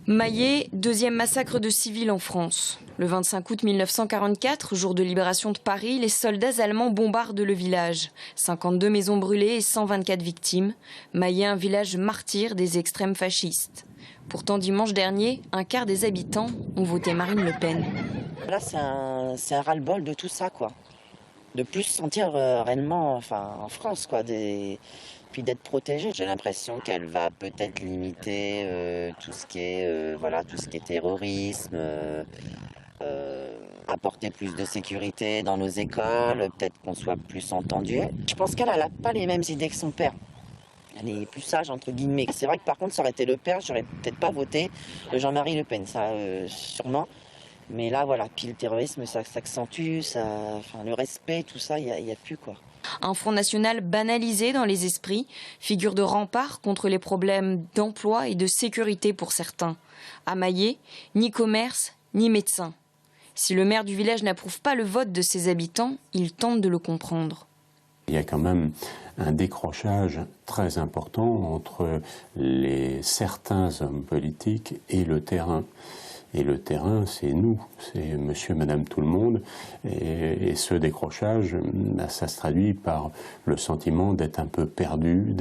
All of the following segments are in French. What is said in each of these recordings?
Maillé, deuxième massacre de civils en France. Le 25 août 1944, jour de libération de Paris, les soldats allemands bombardent le village. 52 maisons brûlées et 124 victimes. Maillé, un village martyr des extrêmes fascistes. Pourtant, dimanche dernier, un quart des habitants ont voté Marine Le Pen. Là, c'est un ras-le-bol de tout ça, quoi. De plus se sentir réellement en France, quoi. Puis d'être protégée. J'ai l'impression qu'elle va peut-être limiter tout ce qui est terrorisme, apporter plus de sécurité dans nos écoles, peut-être qu'on soit plus entendu. Je pense qu'elle n'a pas les mêmes idées que son père. Elle est plus sage, entre guillemets. C'est vrai que par contre, ça aurait été le père, j'aurais peut-être pas voté Jean-Marie Le Pen, ça sûrement. Mais là, voilà, puis le terrorisme, ça s'accentue, le respect, tout ça, il y a plus, quoi. Un Front national banalisé dans les esprits, figure de rempart contre les problèmes d'emploi et de sécurité pour certains. À Maillé, ni commerce, ni médecin. Si le maire du village n'approuve pas le vote de ses habitants, il tente de le comprendre. Il y a quand même un décrochage très important entre certains hommes politiques et le terrain. Et le terrain, c'est nous, c'est monsieur, madame, tout le monde. Et ce décrochage, ça se traduit par le sentiment d'être un peu perdu,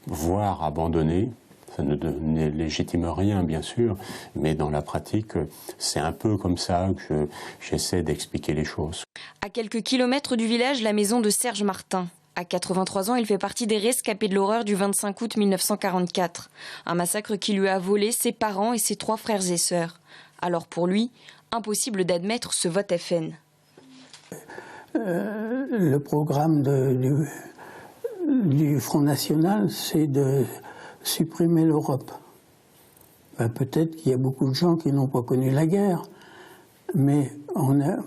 voire abandonné. Ça ne légitime rien, bien sûr, mais dans la pratique, c'est un peu comme ça que j'essaie d'expliquer les choses. À quelques kilomètres du village, la maison de Serge Martin. À 83 ans, il fait partie des rescapés de l'horreur du 25 août 1944. Un massacre qui lui a volé ses parents et ses 3 frères et sœurs. Alors pour lui, impossible d'admettre ce vote FN. Le programme du Front National, c'est de supprimer l'Europe. Peut-être qu'il y a beaucoup de gens qui n'ont pas connu la guerre, mais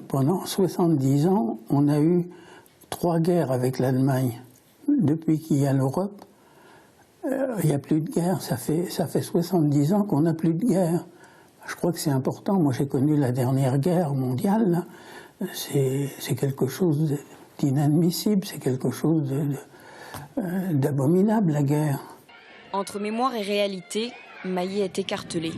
pendant 70 ans, on a eu 3 guerres avec l'Allemagne. Depuis qu'il y a l'Europe, il n'y a plus de guerre. Ça fait 70 ans qu'on n'a plus de guerre. Je crois que c'est important. Moi, j'ai connu la dernière guerre mondiale. C'est quelque chose d'inadmissible, c'est quelque chose d'abominable, la guerre. Entre mémoire et réalité, Maillé est écartelé.